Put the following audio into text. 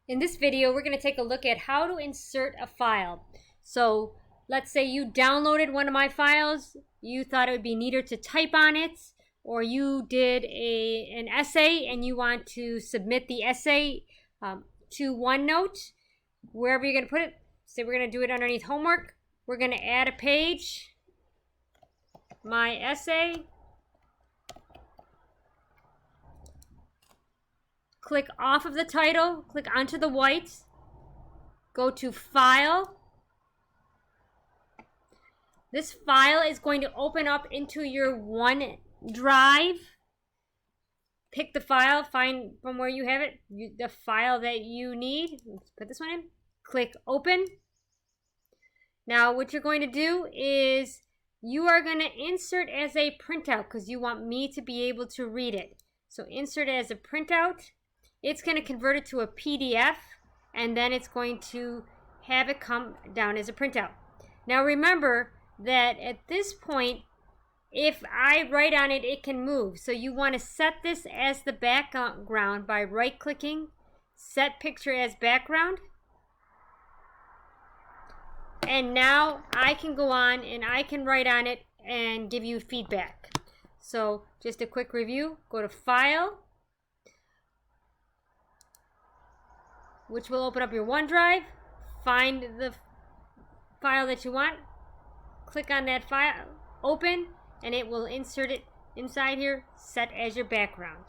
In this video, we're going to take a look at how to insert a file. So let's say you downloaded one of my files, you thought it would be neater to type on it, or you did an essay and you want to submit the essay to OneNote, wherever you're going to put it. Say we're going to do it underneath homework. We're going to add a page, my essay. Click off of the title, click onto the white, go to File. This file is going to open up into your OneDrive. Pick the file, find from where you have it, the file that you need. Let's put this one in. Click Open. Now what you're going to do is you are going to insert as a printout because you want me to be able to read it. So insert as a printout. It's going to convert it to a PDF, and then it's going to have it come down as a printout. Now remember that at this point, if I write on it, it can move. So you want to set this as the background by right-clicking, Set Picture as Background. And now I can go on and I can write on it and give you feedback. So just a quick review, go to File, which will open up your OneDrive, find the file that you want, click on that file, open, and it will insert it inside here, set as your background.